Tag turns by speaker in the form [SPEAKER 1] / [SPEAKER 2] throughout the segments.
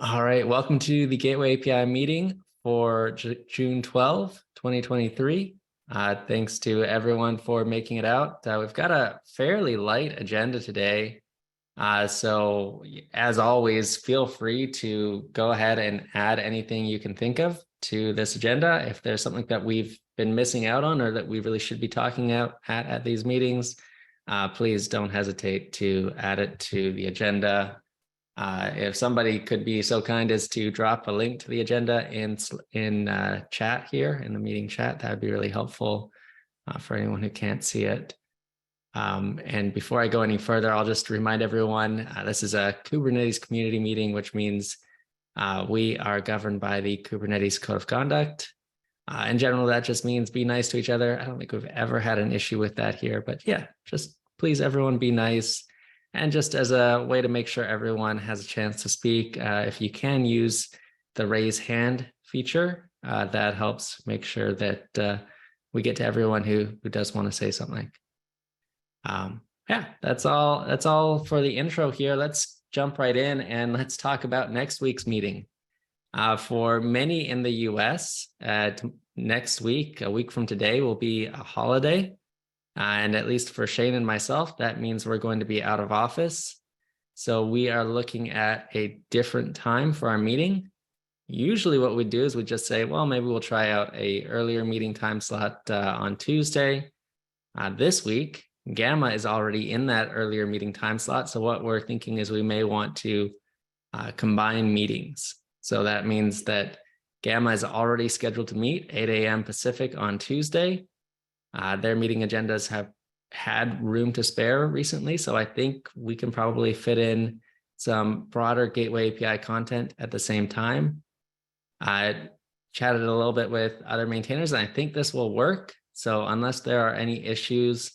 [SPEAKER 1] All right, welcome to the Gateway API meeting for June 12, 2023. Thanks to everyone for making it out. We've got a fairly light agenda today. So as always, feel free to go ahead and add anything you can think of to this agenda. If there's something that we've been missing out on or that we really should be talking out at these meetings, please don't hesitate to add it to the agenda. If somebody could be so kind as to drop a link to the agenda in chat here in the meeting chat, that would be really helpful for anyone who can't see it. And before I go any further, I'll just remind everyone, this is a Kubernetes community meeting, which means we are governed by the Kubernetes Code of Conduct. In general, that just means be nice to each other. I don't think we've ever had an issue with that here, but yeah, just please everyone be nice. And just as a way to make sure everyone has a chance to speak, if you can use the raise hand feature, that helps make sure that we get to everyone who does want to say something. Yeah, that's all for the intro here. Let's jump right in and let's talk about next week's meeting. For many in the US, next week, a week from today, will be a holiday. And at least for Shane and myself, that means we're going to be out of office. So we are looking at a different time for our meeting. Usually what we do is we just say, well, maybe we'll try out a earlier meeting time slot on Tuesday. This week, Gamma is already in that earlier meeting time slot. So what we're thinking is we may want to combine meetings. So that means that Gamma is already scheduled to meet 8 a.m. Pacific on Tuesday. Their meeting agendas have had room to spare recently, so I think we can probably fit in some broader Gateway API content at the same time. I chatted a little bit with other maintainers, and I think this will work. So unless there are any issues,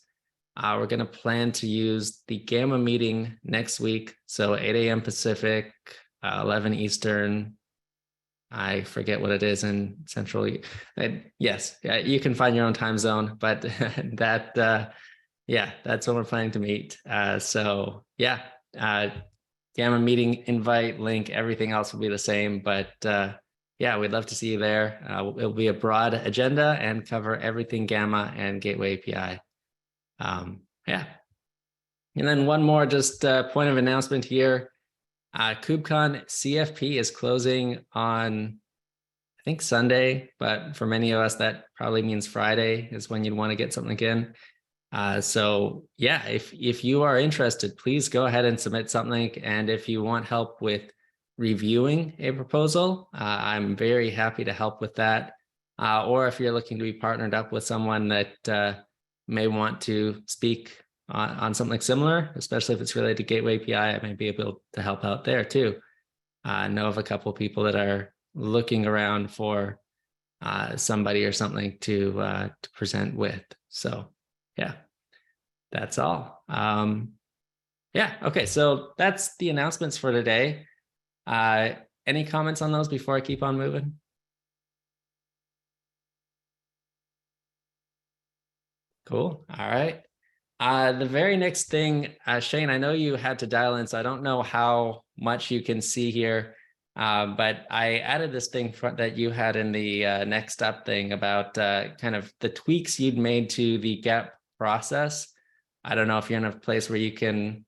[SPEAKER 1] we're going to plan to use the Gamma meeting next week. So 8 a.m. Pacific, 11 Eastern. I forget what it is in Central. Yes, you can find your own time zone, but yeah, that's when we're planning to meet. So yeah, Gamma meeting invite link, everything else will be the same, but yeah, we'd love to see you there. It'll be a broad agenda and cover everything Gamma and Gateway API. Yeah, and then one more just point of announcement here. KubeCon CFP is closing on, I think, Sunday, but for many of us, that probably means Friday is when you'd want to get something in. So yeah, if you are interested, please go ahead and submit something. And if you want help with reviewing a proposal, I'm very happy to help with that. Or if you're looking to be partnered up with someone that may want to speak on something similar, especially if it's related to Gateway API, I may be able to help out there too. I know of a couple of people that are looking around for somebody or something to present with. So yeah, that's all. Yeah, okay, so that's the announcements for today. Any comments on those before I keep on moving? Cool, all right. The very next thing, Shane, I know you had to dial in, so I don't know how much you can see here, but I added this thing that you had in the next up thing about kind of the tweaks you'd made to the GEP process. I don't know if you're in a place where you can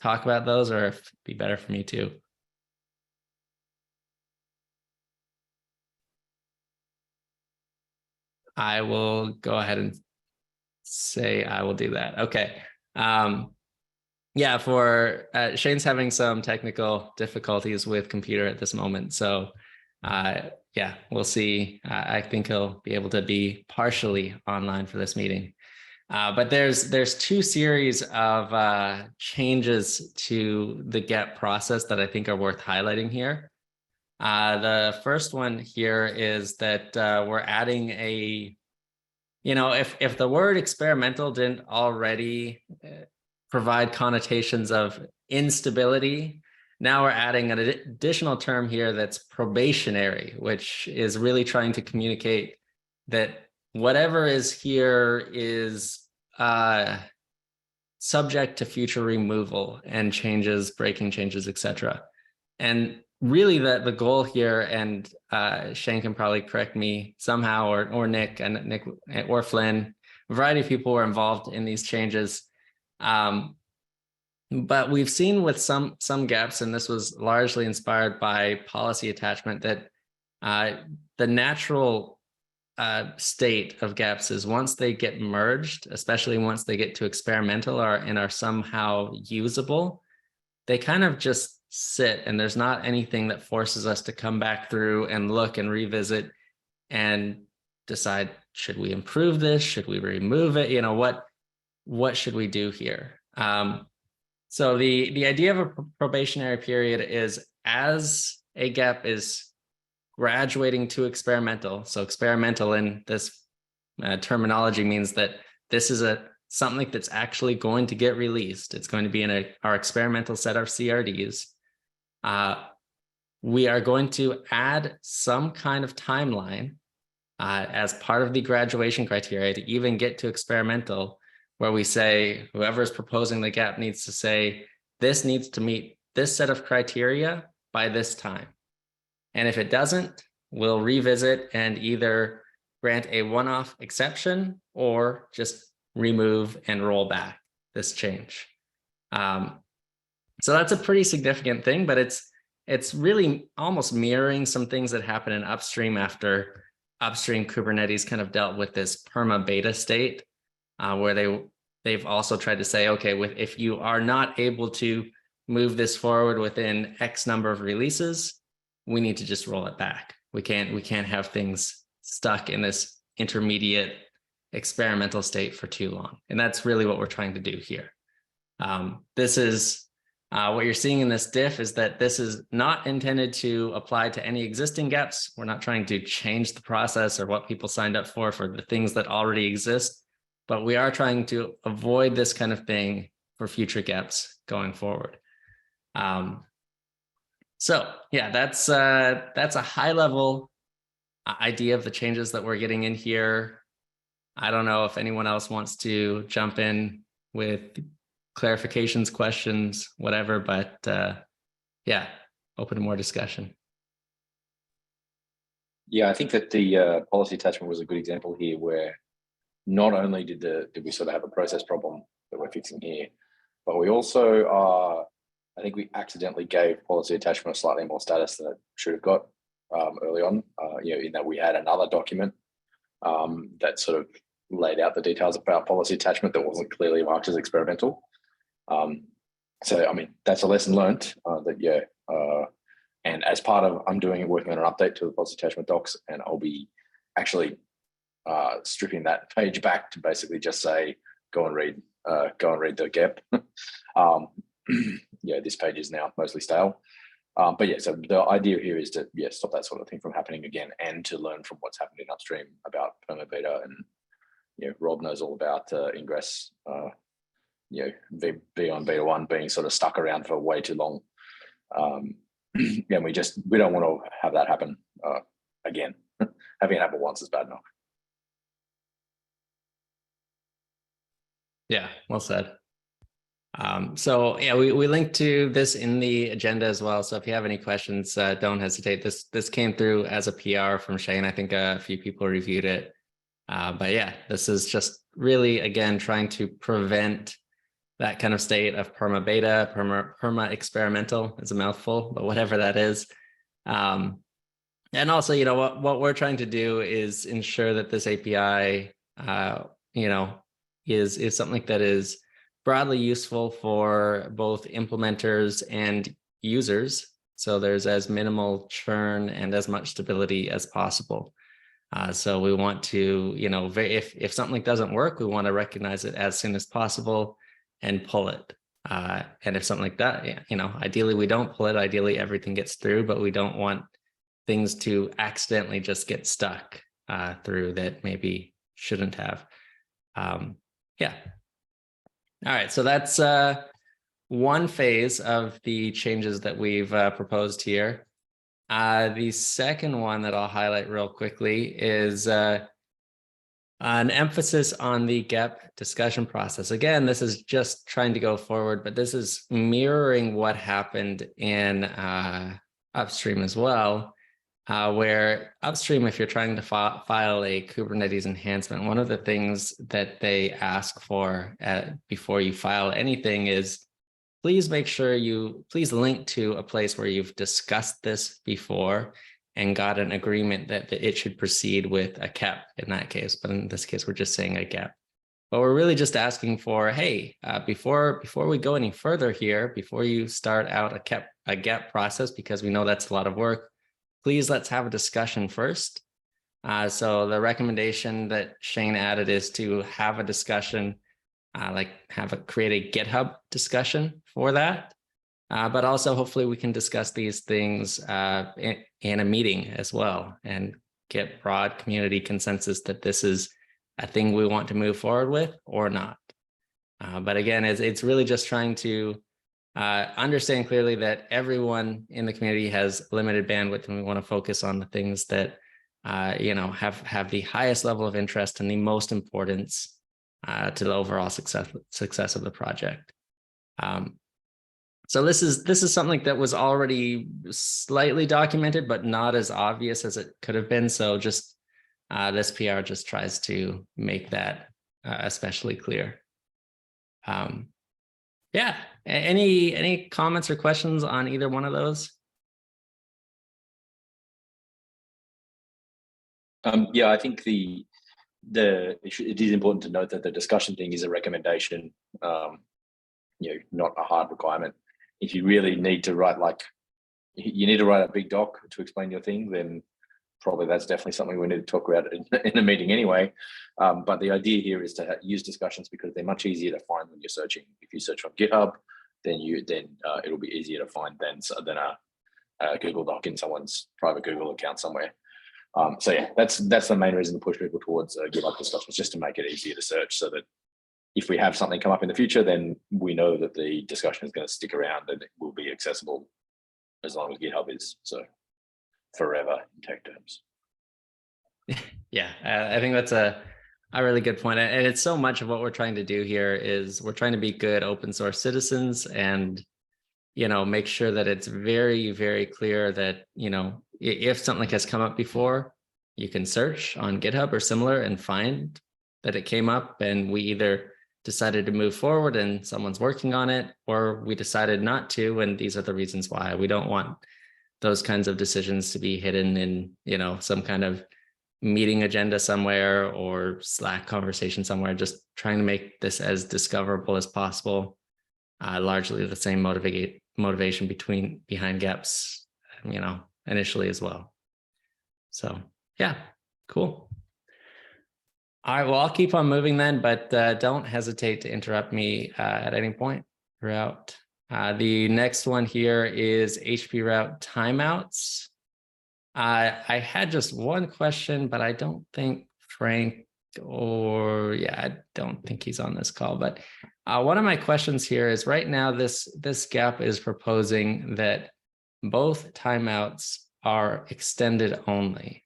[SPEAKER 1] talk about those or if it'd be better for me to. I will go ahead and say I will do that. Okay. Yeah, for Shane's having some technical difficulties with computer at this moment. So yeah, we'll see. I think he'll be able to be partially online for this meeting. But there's two series of changes to the GET process that I think are worth highlighting here. The first one here is that we're adding a, if the word experimental didn't already provide connotations of instability, now we're adding an additional term here that's probationary, which is really trying to communicate that whatever is here is subject to future removal and changes, breaking changes, etc. And really the goal here, and Shane can probably correct me somehow, or Nick or Flynn, a variety of people were involved in these changes. But we've seen with some gaps, and this was largely inspired by policy attachment, that the natural state of gaps is once they get merged, especially once they get to experimental and are somehow usable, they kind of just sit, and there's not anything that forces us to come back through and look and revisit and decide, should we improve this? Should we remove it? You know, what should we do here? So the idea of a probationary period is, as a gap is graduating to experimental. So experimental in this terminology means that this is something that's actually going to get released. It's going to be in our experimental set of CRDs. We are going to add some kind of timeline as part of the graduation criteria to even get to experimental, where we say whoever is proposing the gap needs to say, this needs to meet this set of criteria by this time. And if it doesn't, we'll revisit and either grant a one-off exception or just remove and roll back this change. So that's a pretty significant thing, but it's really almost mirroring some things that happen in upstream after upstream Kubernetes kind of dealt with this perma beta state, where they've also tried to say, okay, if you are not able to move this forward within X number of releases, we need to just roll it back. We can't have things stuck in this intermediate experimental state for too long. And that's really what we're trying to do here. This is what you're seeing in this diff, is that this is not intended to apply to any existing gaps. We're not trying to change the process or what people signed up for the things that already exist, but we are trying to avoid this kind of thing for future gaps going forward. So yeah, that's a high level idea of the changes that we're getting in here. I don't know if anyone else wants to jump in with clarifications, questions, whatever, but yeah, open to more discussion.
[SPEAKER 2] Yeah, I think that the policy attachment was a good example here, where not only did we sort of have a process problem that we're fixing here, but we also I think we accidentally gave policy attachment a slightly more status than it should have got early on, in that we had another document that sort of laid out the details about policy attachment that wasn't clearly marked as experimental. So, I mean, that's a lesson learned and as part of, working on an update to the policy attachment docs, and I'll be actually stripping that page back to basically just say, go and read the GEP. Yeah, this page is now mostly stale. But yeah, so the idea here is to stop that sort of thing from happening again, and to learn from what's happened in upstream about perma beta. And Rob knows all about ingress. V on beta 1 being sort of stuck around for way too long. And we don't want to have that happen again. Having it happen once is bad enough.
[SPEAKER 1] Yeah, well said. So yeah, we linked to this in the agenda as well. So if you have any questions, don't hesitate. This came through as a PR from Shane. I think a few people reviewed it. But yeah, this is just really, again, trying to prevent that kind of state of perma beta, perma experimental is a mouthful, but whatever that is. And also, what we're trying to do is ensure that this API, is something that is broadly useful for both implementers and users. So there's as minimal churn and as much stability as possible. So we want to, if something doesn't work, we want to recognize it as soon as possible and pull it. And if something like that, ideally we don't pull it. Ideally everything gets through, but we don't want things to accidentally just get stuck through that maybe shouldn't have. Yeah. All right, so that's one phase of the changes that we've proposed here. The second one that I'll highlight real quickly is an emphasis on the GEP discussion process. Again, this is just trying to go forward, but this is mirroring what happened in upstream as well, where upstream, if you're trying to file a Kubernetes enhancement, one of the things that they ask for before you file anything is, please make sure please link to a place where you've discussed this before and got an agreement that it should proceed with a KEP in that case. But in this case, we're just saying a GEP. But we're really just asking for, hey, before we go any further here, before you start out a GEP process, because we know that's a lot of work, please let's have a discussion first. So the recommendation that Shane added is to have a discussion, create a GitHub discussion for that. But also hopefully we can discuss these things in a meeting as well and get broad community consensus that this is a thing we want to move forward with or not. But again, it's really just trying to understand clearly that everyone in the community has limited bandwidth, and we want to focus on the things that have the highest level of interest and the most importance to the overall success of the project. So this is something that was already slightly documented, but not as obvious as it could have been. So just this PR just tries to make that especially clear. Yeah. Any comments or questions on either one of those?
[SPEAKER 2] Yeah, I think it is important to note that the discussion thing is a recommendation, not a hard requirement. If you really need to write a big doc to explain your thing, then probably that's definitely something we need to talk about in a meeting anyway. But the idea here is to use discussions because they're much easier to find when you're searching. If you search on GitHub, then it'll be easier to find than a Google Doc in someone's private Google account somewhere. So yeah, that's the main reason to push people towards GitHub discussions, just to make it easier to search, so that if we have something come up in the future, then we know that the discussion is going to stick around and it will be accessible as long as GitHub is. So forever in tech terms.
[SPEAKER 1] Yeah, I think that's a really good point. And it's so much of what we're trying to do here is we're trying to be good open source citizens and, make sure that it's very, very clear that, if something has come up before, you can search on GitHub or similar and find that it came up, and we either decided to move forward and someone's working on it, or we decided not to, and these are the reasons why. We don't want those kinds of decisions to be hidden in, some kind of meeting agenda somewhere or Slack conversation somewhere. Just trying to make this as discoverable as possible. Largely the same motivation behind GEPs, initially as well. So yeah, cool. All right, well, I'll keep on moving then, but don't hesitate to interrupt me at any point throughout. The next one here is HP route timeouts. I had just one question, but I don't think Frank I don't think he's on this call. But one of my questions here is, right now, this GAP is proposing that both timeouts are extended only.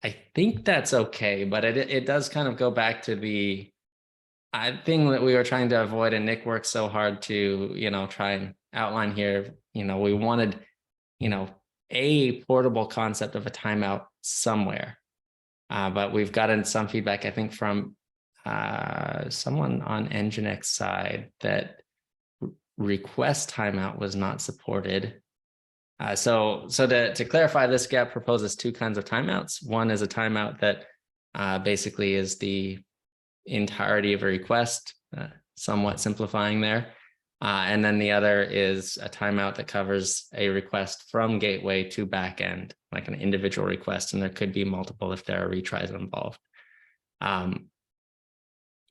[SPEAKER 1] I think that's okay, but it does kind of go back to the thing that we were trying to avoid, and Nick worked so hard to, try and outline here. We wanted, a portable concept of a timeout somewhere. But we've gotten some feedback, I think, from someone on Nginx side that request timeout was not supported. So to clarify, this GAP proposes two kinds of timeouts. One is a timeout that basically is the entirety of a request, somewhat simplifying there. And then the other is a timeout that covers a request from gateway to backend, like an individual request, and there could be multiple if there are retries involved.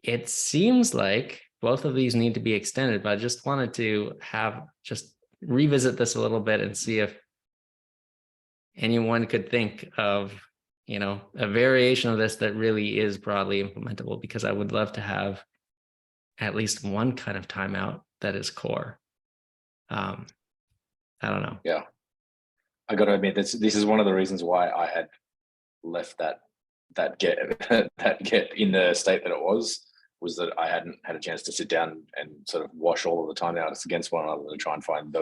[SPEAKER 1] It seems like both of these need to be extended, but I just wanted to revisit this a little bit and see if anyone could think of, a variation of this that really is broadly implementable, because I would love to have at least one kind of timeout that is core. I don't know.
[SPEAKER 2] Yeah, I got to admit, this is one of the reasons why I had left that get in the state that it was that I hadn't had a chance to sit down and sort of wash all of the timeouts against one another to try and find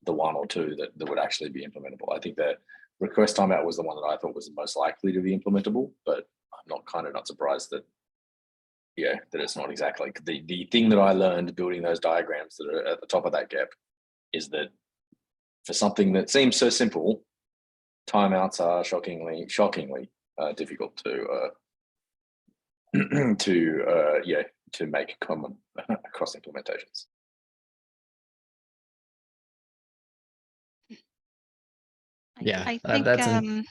[SPEAKER 2] the one or two that would actually be implementable. I think the request timeout was the one that I thought was the most likely to be implementable, but I'm not surprised that that it's not exactly. The thing that I learned building those diagrams that are at the top of that gap is that for something that seems so simple, timeouts are shockingly difficult to to make common across implementations.
[SPEAKER 1] Yeah,
[SPEAKER 3] I think,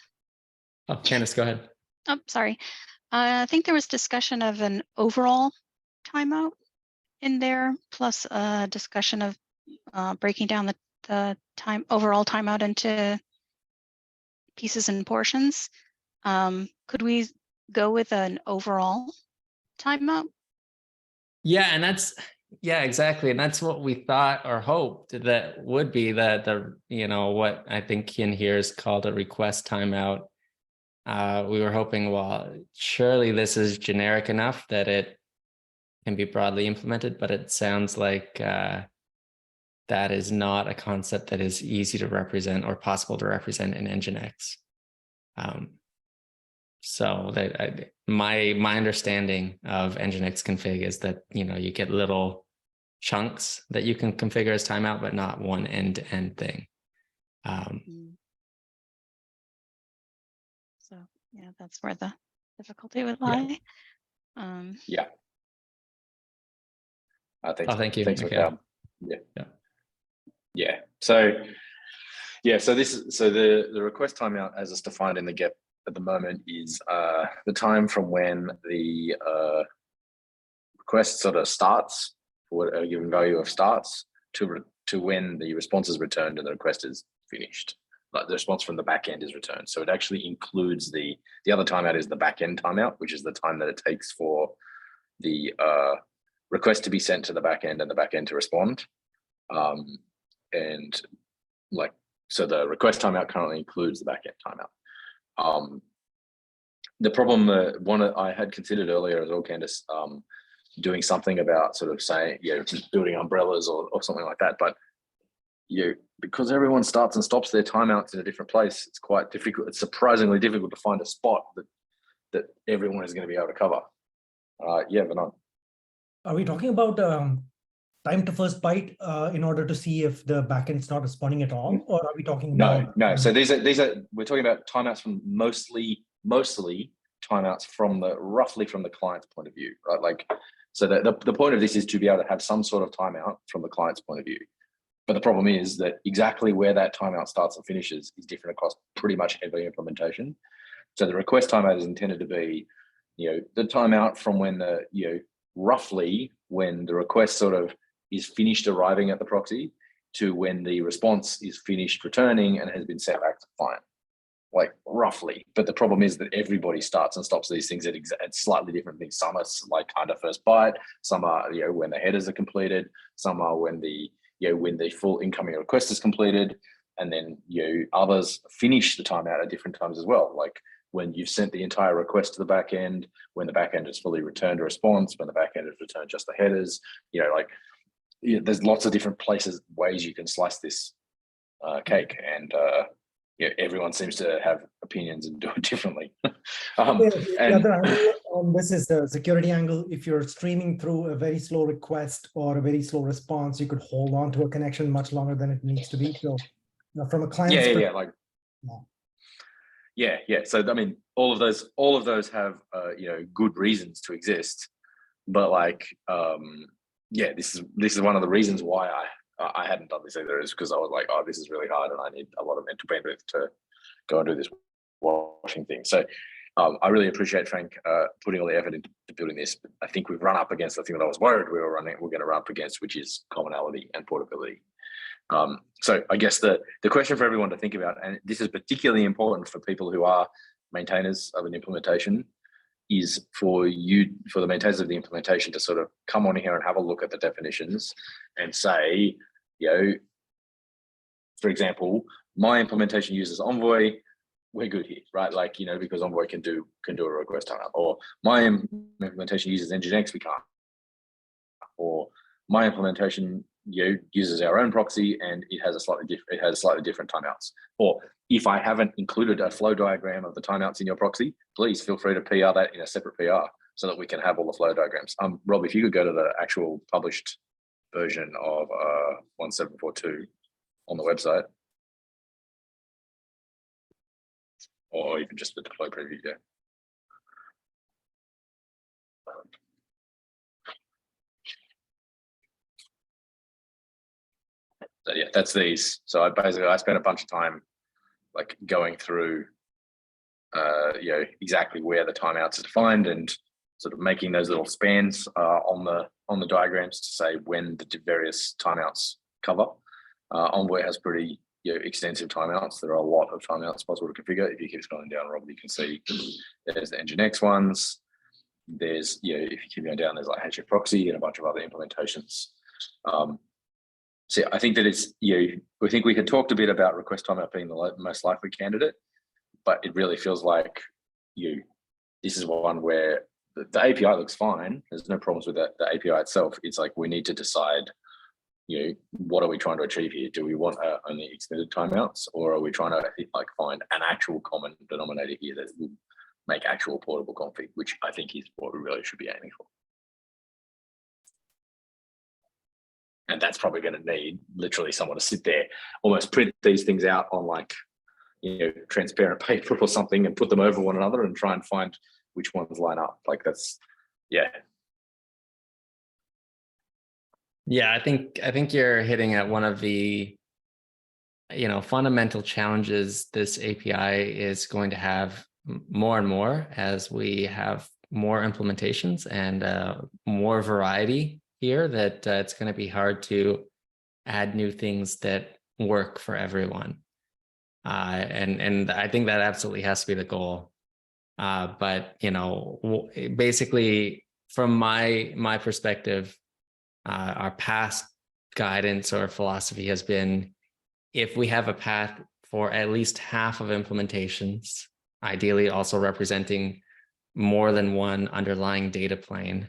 [SPEAKER 1] oh, Candice, go ahead.
[SPEAKER 3] Oh, sorry. I think there was discussion of an overall timeout in there, plus a discussion of breaking down the overall timeout into pieces and portions. Could we go with an overall timeout?
[SPEAKER 1] Yeah, and exactly. And that's what we thought or hoped that would be the what I think in here is called a request timeout. We were hoping, well, surely this is generic enough that it can be broadly implemented, but it sounds like that is not a concept that is easy to represent or possible to represent in Nginx. So my understanding of Nginx config is that you get little chunks that you can configure as timeout, but not one end-to-end thing.
[SPEAKER 3] So yeah, that's where the difficulty would lie.
[SPEAKER 2] Yeah.
[SPEAKER 1] Thank you.
[SPEAKER 2] Thanks,
[SPEAKER 1] Okay.
[SPEAKER 2] Yeah. So the request timeout as it's defined in the GEP at the moment is the time from when the request sort of starts, for a given value of starts, to when the response is returned and the request is finished. Like the response from the back end is returned. So it actually includes the other timeout is the back end timeout, which is the time that it takes for the request to be sent to the back end and the back end to respond. So the request timeout currently includes the back end timeout. The problem, one I had considered earlier as well, Candice, doing something about sort of saying, building umbrellas or something like that. But because everyone starts and stops their timeouts in a different place, it's quite difficult. It's surprisingly difficult to find a spot that everyone is going to be able to cover. Vinod.
[SPEAKER 4] Are we talking about time to first byte in order to see if the backend is not responding at all, or are we talking about?
[SPEAKER 2] No. So these are we're talking about timeouts from mostly timeouts from roughly from the client's point of view, right? Like, so the point of this is to be able to have some sort of timeout from the client's point of view. But the problem is that exactly where that timeout starts and finishes is different across pretty much every implementation. So the request timeout is intended to be, the timeout from when roughly when the request sort of is finished arriving at the proxy to when the response is finished returning and has been sent back to the client, like roughly. But the problem is that everybody starts and stops these things at slightly different things. Some are like under first byte, some are when the headers are completed, some are when the full incoming request is completed, and then others finish the timeout at different times as well. Like when you've sent the entire request to the back end, when the back end has fully returned a response, when the back end has returned just the headers, there's lots of different ways you can slice this cake, and everyone seems to have opinions and do it differently.
[SPEAKER 4] The other angle on this is the security angle. If you're streaming through a very slow request or a very slow response, you could hold on to a connection much longer than it needs to be. So from a client's perspective,
[SPEAKER 2] So I mean, all of those have good reasons to exist, but this is one of the reasons why I hadn't done this either, is because I was like, oh, this is really hard and I need a lot of mental bandwidth to go and do this washing thing. So I really appreciate Frank putting all the effort into building this. But I think we've run up against the thing that I was worried we're going to run up against, which is commonality and portability. So I guess the question for everyone to think about, and this is particularly important for people who are maintainers of an implementation, is for the maintainers of the implementation to sort of come on here and have a look at the definitions and say, for example, my implementation uses Envoy, we're good here, right? Like, because Envoy can do a request timeout, or my implementation uses Nginx, we can't, or my implementation uses our own proxy and it has slightly different timeouts. Or if I haven't included a flow diagram of the timeouts in your proxy, please feel free to PR that in a separate PR so that we can have all the flow diagrams. Rob, if you could go to the actual published version of 1742 on the website, or even just the deploy preview. Yeah. So yeah, that's these. So I spent a bunch of time like going through exactly where the timeouts are defined and sort of making those little spans on the diagrams to say when the various timeouts cover. Envoy has pretty extensive timeouts. There are a lot of timeouts possible to configure. If you keep scrolling down, Rob, you can see there's the Nginx ones. There's if you keep going down, there's like HF proxy and a bunch of other implementations. So I think that it's we think we had talked a bit about request timeout being the most likely candidate, but it really feels like this is one where the API looks fine. There's no problems with the API itself. It's like we need to decide, what are we trying to achieve here? Do we want only extended timeouts, or are we trying to like find an actual common denominator here that will make actual portable config, which I think is what we really should be aiming for. And that's probably going to need literally someone to sit there, almost print these things out on like, transparent paper or something and put them over one another and try and find which ones line up. Like that's, yeah.
[SPEAKER 1] Yeah, I think you're hitting at one of the, fundamental challenges this API is going to have more and more as we have more implementations and more variety here, that it's going to be hard to add new things that work for everyone. And I think that absolutely has to be the goal. But basically from my perspective, our past guidance or philosophy has been, if we have a path for at least half of implementations, ideally also representing more than one underlying data plane,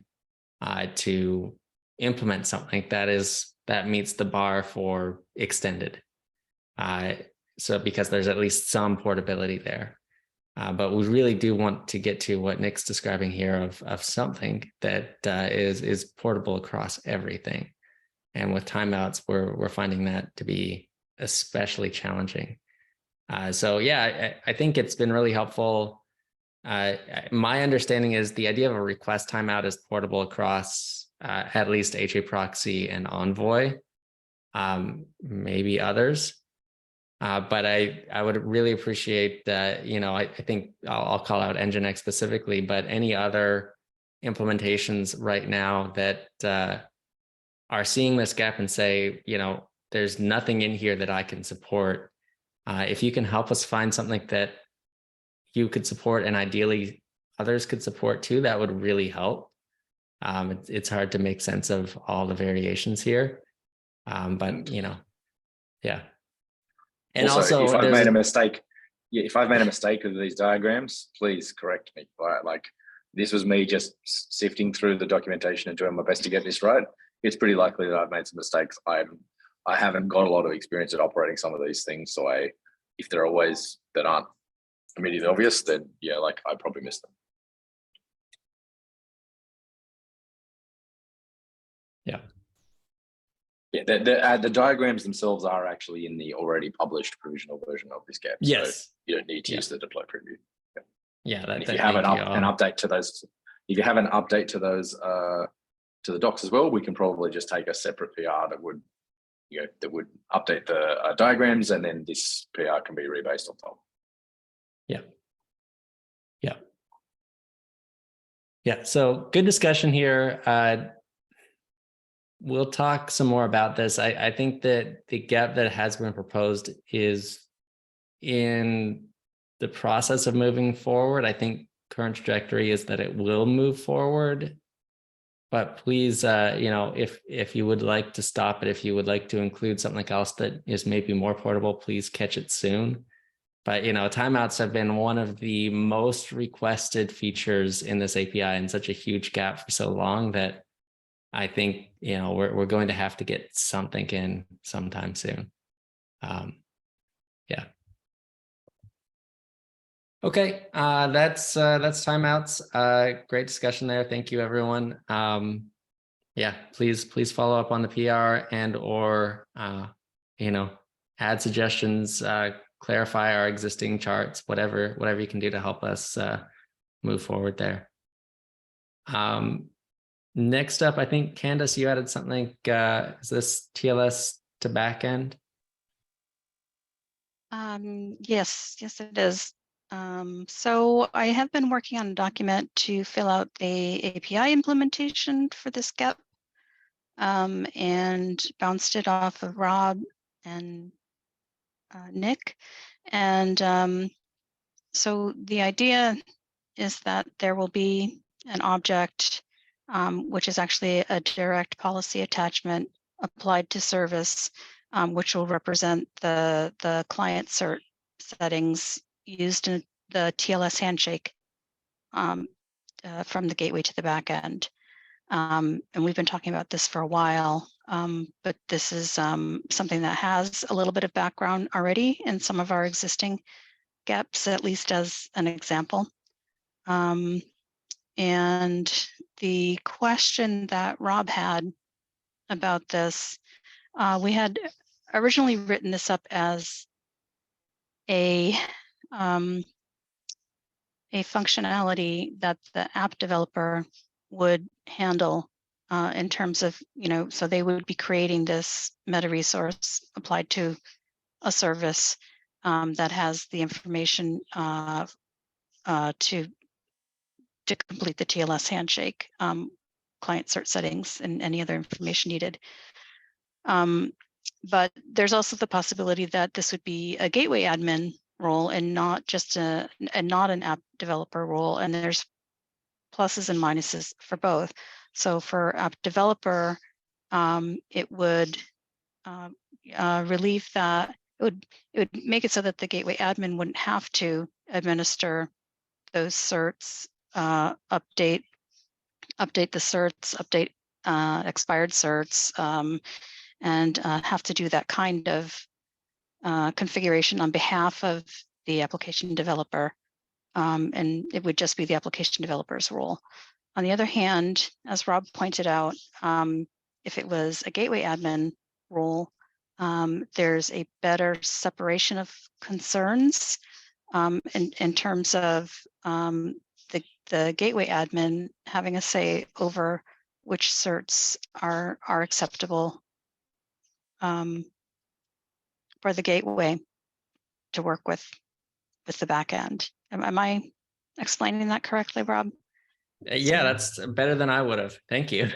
[SPEAKER 1] to implement something that meets the bar for extended. So because there's at least some portability there. But we really do want to get to what Nick's describing here of something that is portable across everything. And with timeouts, we're finding that to be especially challenging. So yeah, I think it's been really helpful. My understanding is the idea of a request timeout is portable across at least HA proxy and Envoy, maybe others. But I would really appreciate that, I think I'll call out Nginx specifically, but any other implementations right now that are seeing this gap and say, there's nothing in here that I can support. If you can help us find something that you could support and ideally others could support too, that would really help. It's hard to make sense of all the variations here. But yeah. And also
[SPEAKER 2] if I've made a mistake, if I've made a mistake with these diagrams, please correct me. Like this was me just sifting through the documentation and doing my best to get this right. It's pretty likely that I've made some mistakes. I haven't got a lot of experience at operating some of these things. So if there are ways that aren't immediately obvious, then yeah, like I probably missed them.
[SPEAKER 1] Yeah.
[SPEAKER 2] Yeah, the diagrams themselves are actually in the already published provisional version of this gap.
[SPEAKER 1] Yes.
[SPEAKER 2] So you don't need to use the deploy preview.
[SPEAKER 1] Yeah.
[SPEAKER 2] If you have an update to those, to the docs as well, we can probably just take a separate PR that would, update the diagrams, and then this PR can be rebased on top.
[SPEAKER 1] Yeah. So good discussion here. We'll talk some more about this. I think that the gap that has been proposed is in the process of moving forward. I think current trajectory is that it will move forward. But please, if you would like to stop it, if you would like to include something else that is maybe more portable, please catch it soon. But, timeouts have been one of the most requested features in this API and such a huge gap for so long that I think, we're going to have to get something in sometime soon. Yeah. Okay, that's timeouts. Great discussion there. Thank you, everyone. Yeah, please follow up on the PR and or add suggestions, clarify our existing charts, whatever you can do to help us move forward there. Next up, I think Candace, you added something. Is this TLS to backend?
[SPEAKER 3] Yes, it is. So I have been working on a document to fill out the API implementation for this GEP, and bounced it off of Rob and Nick. And so the idea is that there will be an object, which is actually a direct policy attachment applied to service, which will represent the client cert settings used in the TLS handshake from the gateway to the back end. And we've been talking about this for a while, but this is something that has a little bit of background already in some of our existing GEPs, at least as an example. And the question that Rob had about this, we had originally written this up as a functionality that the app developer would handle in terms of, so they would be creating this meta resource applied to a service that has the information to complete the TLS handshake, client cert settings, and any other information needed. But there's also the possibility that this would be a gateway admin role and not just an app developer role. And there's pluses and minuses for both. So for app developer, it would relieve that. It would make it so that the gateway admin wouldn't have to administer those certs, update the certs, update expired certs, and have to do that kind of configuration on behalf of the application developer. And it would just be the application developer's role. On the other hand, as Rob pointed out, if it was a gateway admin role, there's a better separation of concerns in terms of the gateway admin having a say over which certs are acceptable for the gateway to work with the back end. Am I explaining that correctly, Rob?
[SPEAKER 1] Yeah, that's better than I would have. Thank you.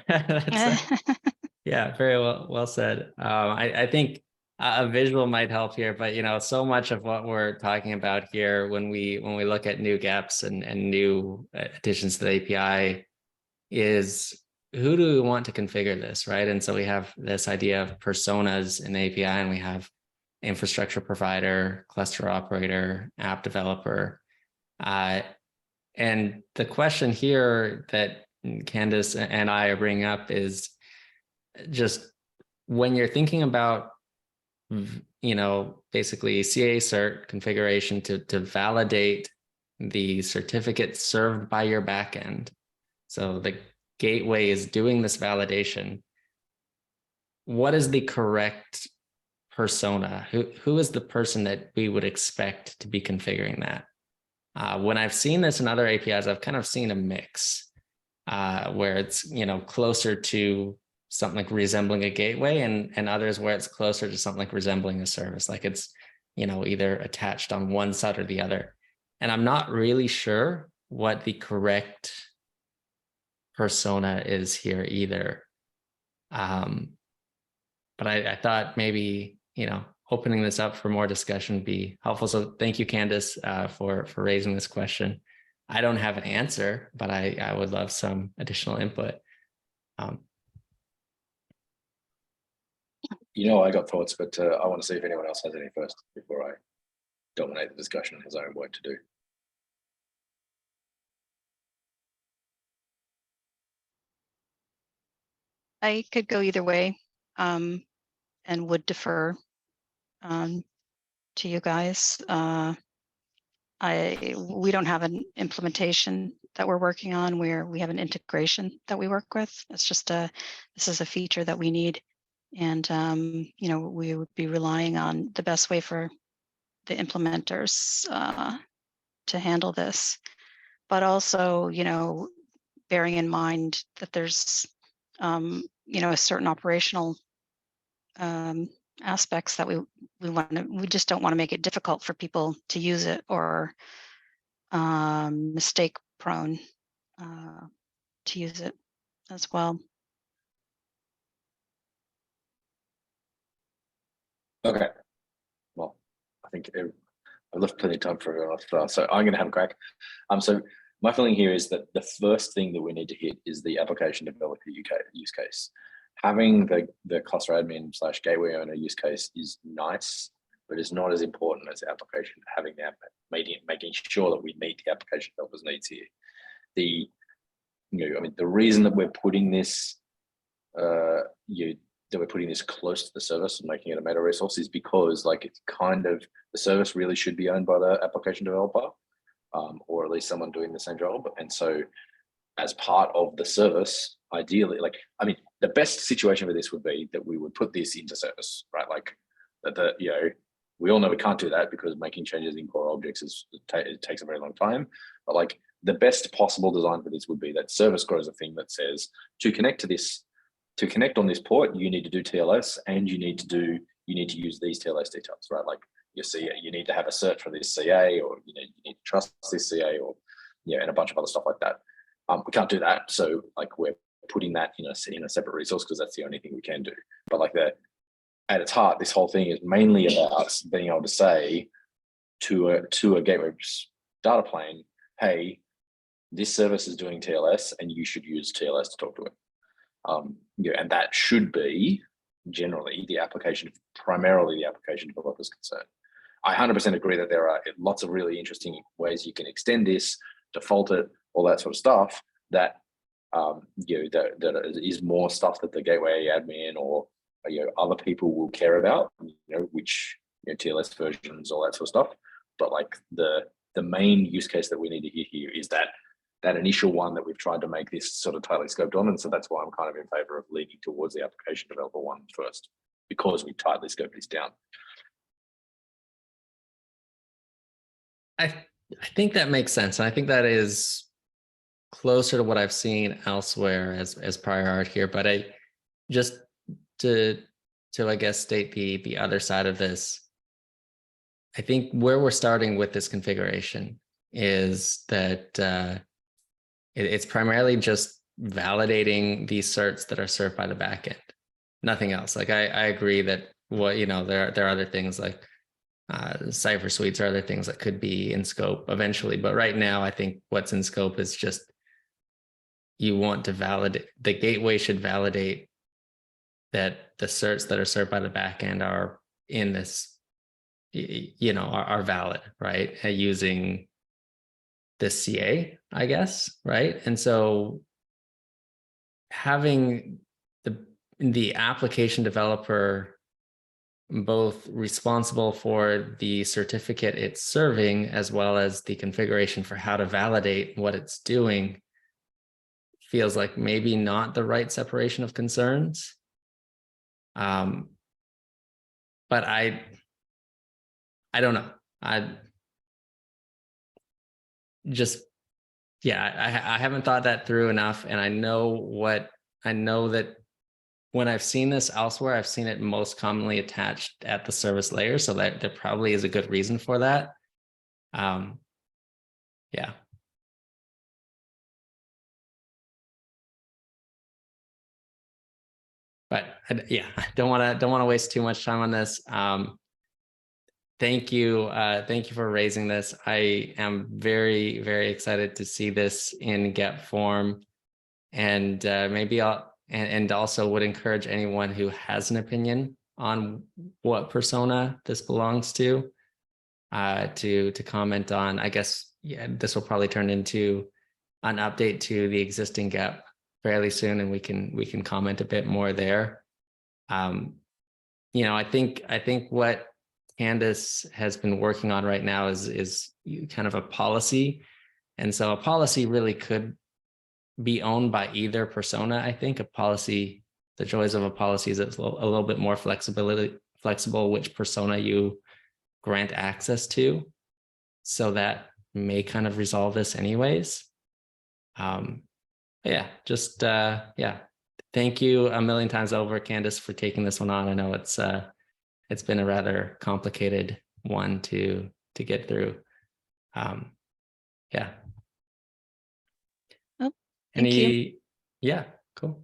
[SPEAKER 1] Yeah, very well said. I think a visual might help here, but so much of what we're talking about here when we look at new gaps and new additions to the API is who do we want to configure this, right? And so we have this idea of personas in the API, and we have infrastructure provider, cluster operator, app developer. And the question here that Candace and I are bringing up is just when you're thinking about, basically CA cert configuration to validate the certificate served by your backend. So the gateway is doing this validation. What is the correct persona? Who is the person that we would expect to be configuring that? When I've seen this in other APIs, I've kind of seen a mix where it's, closer to something like resembling a gateway and others where it's closer to something like resembling a service, like it's, either attached on one side or the other. And I'm not really sure what the correct persona is here either. But I thought maybe, opening this up for more discussion would be helpful. So thank you, Candace, for raising this question. I don't have an answer, but I would love some additional input.
[SPEAKER 2] I got thoughts, but I want to see if anyone else has any first before I dominate the discussion as I have work to do.
[SPEAKER 3] I could go either way, and would defer to you guys. We don't have an implementation that we're working on where we have an integration that we work with. It's just this is a feature that we need. And, you know, we would be relying on the best way for the implementers to handle this. But also, you know, bearing in mind that there's, you know, a certain operational aspects that we just don't want to make it difficult for people to use it, or mistake prone to use it as well.
[SPEAKER 2] Okay. Well, I think I've left plenty of time for everyone else, so I'm going to have a crack. So my feeling here is that the first thing that we need to hit is the application developer use case. Having the cluster admin / gateway owner use case is nice, but it's not as important as the application. Having that, making sure that we meet the application developers' needs here. The reason that we're putting this, that we're putting this close to the service and making it a meta resource is because, like, it's kind of, the service really should be owned by the application developer, or at least someone doing the same job. And so, as part of the service, ideally, the best situation for this would be that we would put this into service, right? Like that, we all know we can't do that because making changes in core objects it takes a very long time. But like the best possible design for this would be that service grows a thing that says, to connect on this port, you need to do TLS, and you need to use these TLS details, right? Like you need to have a cert for this CA, or you need to trust this CA, or and a bunch of other stuff like that. We can't do that, so like we're putting that in a separate resource because that's the only thing we can do. But like at its heart, this whole thing is mainly about being able to say to a gateway data plane, hey, this service is doing TLS, and you should use TLS to talk to it. And that should be generally primarily the application developer's concern. I 100% agree that there are lots of really interesting ways you can extend this, default it, all that sort of stuff. That that is more stuff that the gateway admin or other people will care about. Which TLS versions, all that sort of stuff. But like the main use case that we need to hear here is that initial one that we've tried to make this sort of tightly scoped on, and so that's why I'm kind of in favor of leaning towards the application developer one first, because we tightly scoped this down.
[SPEAKER 1] I think that makes sense. And I think that is closer to what I've seen elsewhere as prior art here. But I just to I guess state the other side of this, I think where we're starting with this configuration is that it's primarily just validating these certs that are served by the backend, nothing else. Like I agree that there are other things like Cypher suites or other things that could be in scope eventually. But right now, I think what's in scope is just you want to validate, the gateway should validate that the certs that are served by the backend are in this, are valid, right? Using this CA, I guess, right? And so having the application developer both responsible for the certificate it's serving, as well as the configuration for how to validate what it's doing, feels like maybe not the right separation of concerns. But I don't know. I haven't thought that through enough. And I know that when I've seen this elsewhere, I've seen it most commonly attached at the service layer. So that there probably is a good reason for that. Yeah. But yeah, I don't want to waste too much time on this. Thank you for raising this. I am very, very excited to see this in GEP form, and maybe and also would encourage anyone who has an opinion on what persona this belongs to comment on. I guess this will probably turn into an update to the existing GEP fairly soon, and we can comment a bit more there. I think what Candace has been working on right now is kind of a policy, and so a policy really could be owned by either persona. I think a policy, the joys of a policy is it's a little bit more flexible which persona you grant access to, so that may kind of resolve this anyways. Yeah, just thank you a million times over, Candace, for taking this one on. I know it's been a rather complicated one to get through. Yeah.
[SPEAKER 3] Oh, thank you.
[SPEAKER 1] Yeah, cool.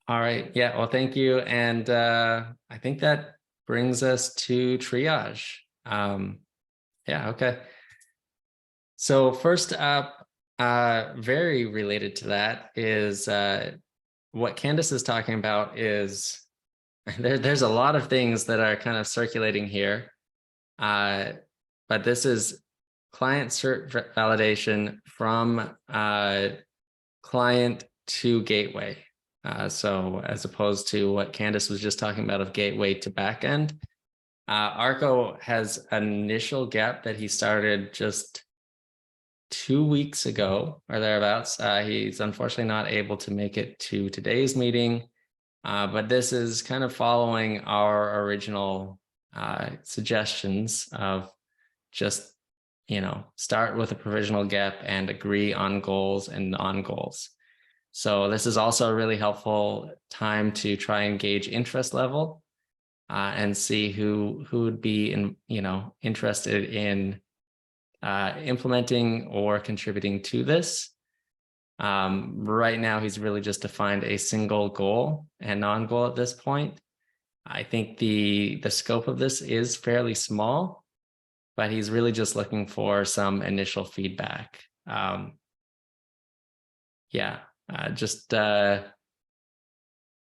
[SPEAKER 1] All right. Yeah, well, thank you. And I think that brings us to triage. Yeah, okay. So first up, very related to that is what Candace is talking about is there's a lot of things that are kind of circulating here. But this is client cert validation from client to gateway. So as opposed to what Candace was just talking about of gateway to backend, Arco has an initial gap that he started just 2 weeks ago or thereabouts. He's unfortunately not able to make it to today's meeting, but this is kind of following our original suggestions of just, start with a provisional gap and agree on goals and non-goals. So this is also a really helpful time to try and gauge interest level and see who would be interested in implementing or contributing to this. Right now, he's really just defined a single goal and non-goal at this point. I think the scope of this is fairly small, but he's really just looking for some initial feedback.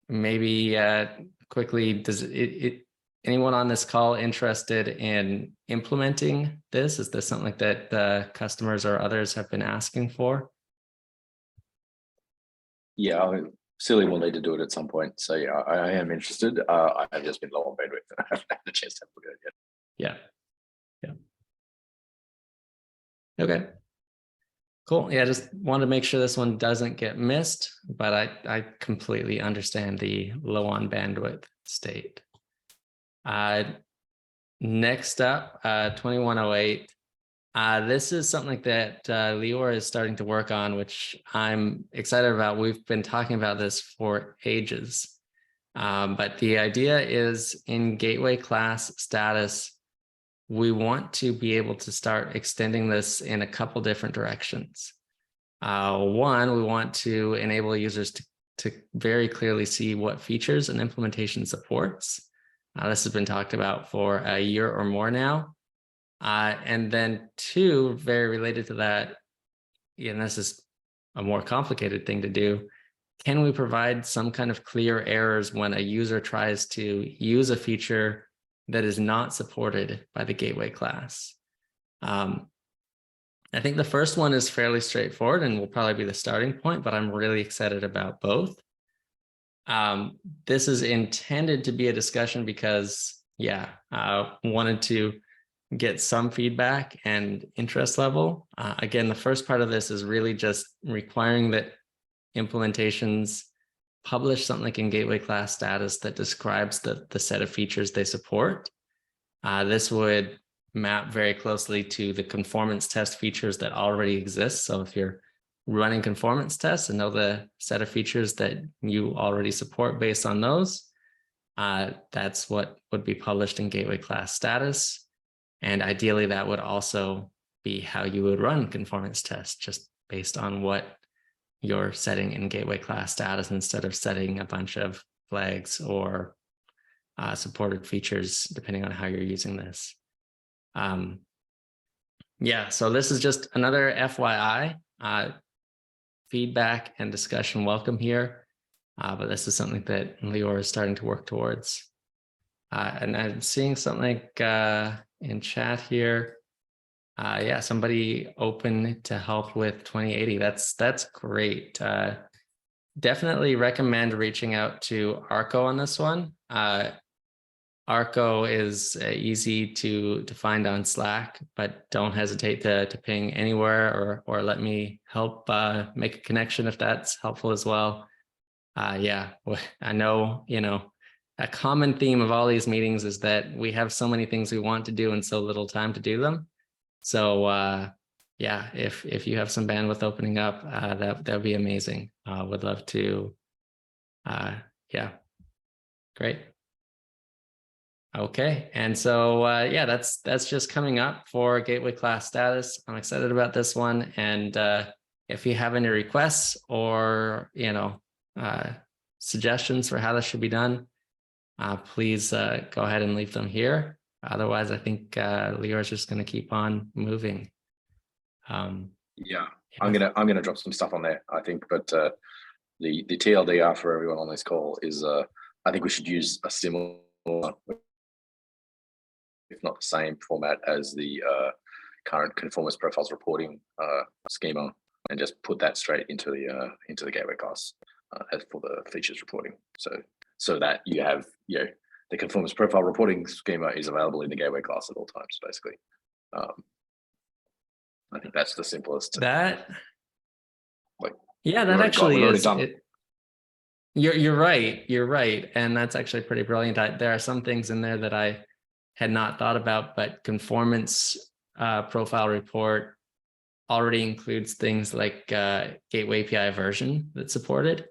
[SPEAKER 1] Maybe quickly, anyone on this call interested in implementing this? Is this something that customers or others have been asking for?
[SPEAKER 2] Yeah, Silly will need to do it at some point. So yeah, I am interested. I have just been low on bandwidth and I haven't had a chance to look at it yet.
[SPEAKER 1] Yeah. Okay. Cool. Yeah, just wanted to make sure this one doesn't get missed, but I completely understand the low on bandwidth state. Next up, 2108. This is something that Lior is starting to work on, which I'm excited about. We've been talking about this for ages. But the idea is in gateway class status, we want to be able to start extending this in a couple different directions. One, we want to enable users to very clearly see what features an implementation supports. This has been talked about for a year or more now. And then two, very related to that, and this is a more complicated thing to do, can we provide some kind of clear errors when a user tries to use a feature that is not supported by the gateway class? I think the first one is fairly straightforward and will probably be the starting point, but I'm really excited about both. This is intended to be a discussion because, wanted to get some feedback and interest level. Again, the first part of this is really just requiring that implementations publish something in gateway class status that describes the set of features they support. This would map very closely to the conformance test features that already exist. So if you're running conformance tests and know the set of features that you already support based on those, that's what would be published in gateway class status. And ideally, that would also be how you would run conformance tests, just based on what you're setting in gateway class status instead of setting a bunch of flags or supported features, depending on how you're using this. So this is just another FYI, feedback and discussion welcome here, but this is something that Lior is starting to work towards. And I'm seeing something in chat here. Yeah, somebody open to help with 2080. That's great. Definitely recommend reaching out to Arco on this one. Arco is easy to find on Slack, but don't hesitate to ping anywhere or let me help make a connection if that's helpful as well. Yeah, I know, a common theme of all these meetings is that we have so many things we want to do and so little time to do them. So yeah, if you have some bandwidth opening up, that'd be amazing. Would love to. Yeah, great. Okay, and so yeah, that's just coming up for Gateway class status. I'm excited about this one, and if you have any requests or suggestions for how this should be done, please go ahead and leave them here. Otherwise, I think Lior's just going to keep on moving.
[SPEAKER 2] Yeah, I'm gonna drop some stuff on there, I think, but the TLDR for everyone on this call is I think we should use a similar, if not the same format as the current conformance profiles reporting schema, and just put that straight into the gateway class as for the features reporting. So that you have the conformance profile reporting schema is available in the gateway class at all times, basically. I think that's the simplest.
[SPEAKER 1] That
[SPEAKER 2] You're
[SPEAKER 1] right, and that's actually pretty brilliant. There are some things in there that I had not thought about, but conformance profile report already includes things like Gateway API version that's supported,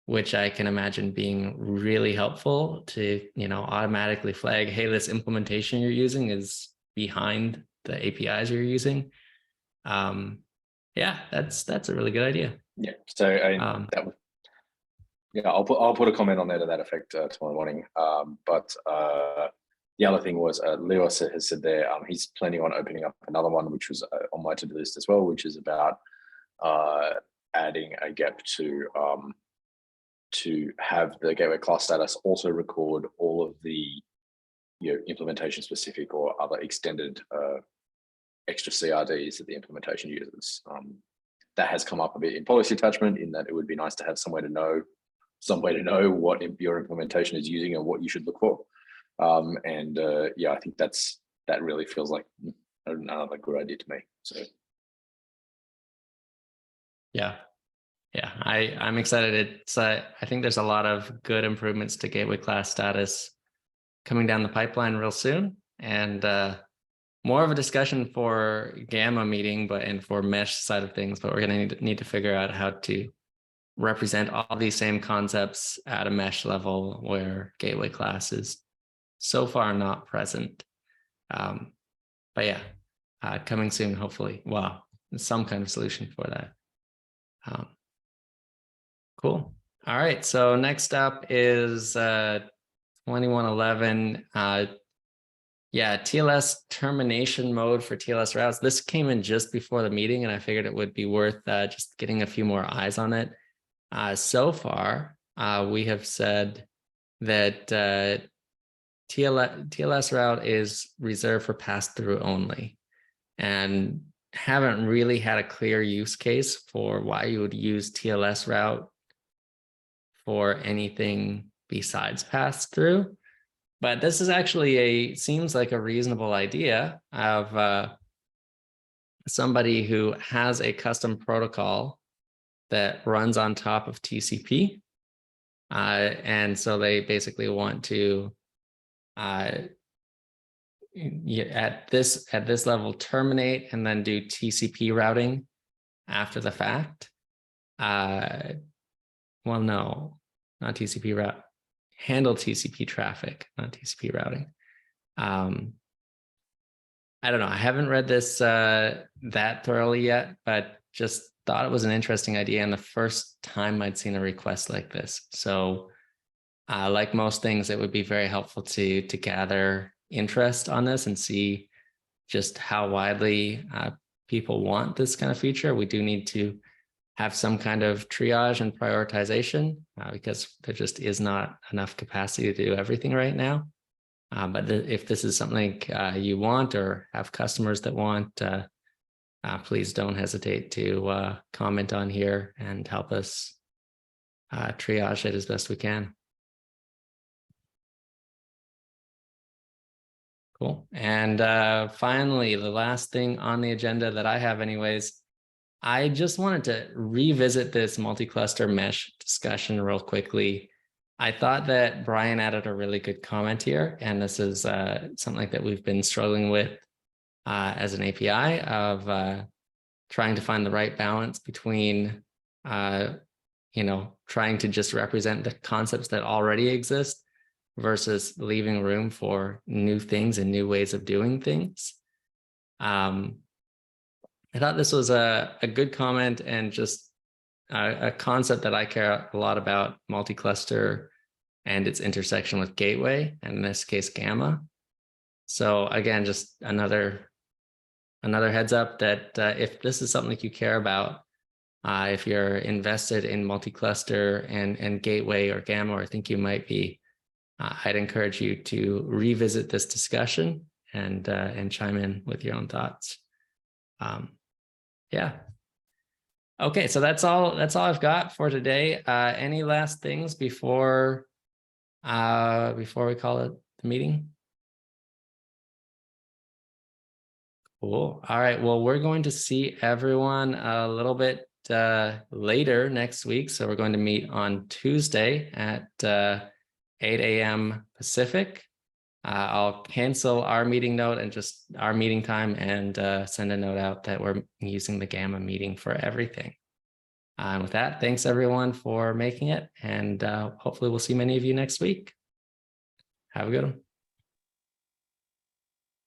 [SPEAKER 1] which I can imagine being really helpful to automatically flag, hey, this implementation you're using is behind the APIs you're using. Yeah, that's a really good idea.
[SPEAKER 2] Yeah, so I'll put a comment on there to that effect tomorrow morning. But the other thing was Leo has said there he's planning on opening up another one, which was on my to-do list as well, which is about adding a gap to have the gateway class status also record all of the implementation specific or other extended extra CRDs that the implementation uses. That has come up a bit in policy attachment, in that it would be nice to have some way to know what your implementation is using and what you should look for. Yeah, I think that really feels like another good idea to me. So yeah, I'm excited. I think there's a lot of good improvements to gateway class status coming down the pipeline real soon, and more of a discussion for Gamma meeting, and for mesh side of things. But we're going to need to figure out how to represent all these same concepts at a mesh level where gateway class is so far not present. But yeah, coming soon, hopefully. Wow, some kind of solution for that. Cool. All right. So next up is 2111. Yeah, TLS termination mode for TLS routes. This came in just before the meeting, and I figured it would be worth just getting a few more eyes on it. So far, we have said that TLS route is reserved for pass-through only, and haven't really had a clear use case for why you would use TLS route for anything besides pass-through. But this is actually seems like a reasonable idea of somebody who has a custom protocol that runs on top of TCP. And so they basically want to, at this level, terminate and then do TCP routing after the fact. Well, no, not TCP route. Handle TCP traffic, not TCP routing. I don't know. I haven't read this that thoroughly yet, but just thought it was an interesting idea, and the first time I'd seen a request like this. So like most things, it would be very helpful to gather interest on this and see just how widely people want this kind of feature. We do need to have some kind of triage and prioritization because there just is not enough capacity to do everything right now.
[SPEAKER 1] But if this is something you want or have customers that want, please don't hesitate to comment on here and help us triage it as best we can. Cool. And finally, the last thing on the agenda that I have anyways, I just wanted to revisit this multi-cluster mesh discussion real quickly. I thought that Brian added a really good comment here, and this is something that we've been struggling with as an API of trying to find the right balance between, trying to just represent the concepts that already exist versus leaving room for new things and new ways of doing things. I thought this was a good comment and just a concept that I care a lot about, multi-cluster and its intersection with gateway, and in this case, Gamma. So again, just another heads up that if this is something you care about, if you're invested in multi-cluster and gateway or Gamma, or I think you might be, I'd encourage you to revisit this discussion and chime in with your own thoughts. Yeah. Okay, so that's all I've got for today. Any last things before we call it the meeting? Cool. All right. Well, we're going to see everyone a little bit later next week. So we're going to meet on Tuesday at 8 a.m. Pacific. I'll cancel our meeting note and just our meeting time and send a note out that we're using the Gamma meeting for everything. And with that, thanks everyone for making it, and hopefully we'll see many of you next week. Have a good one.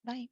[SPEAKER 3] Bye.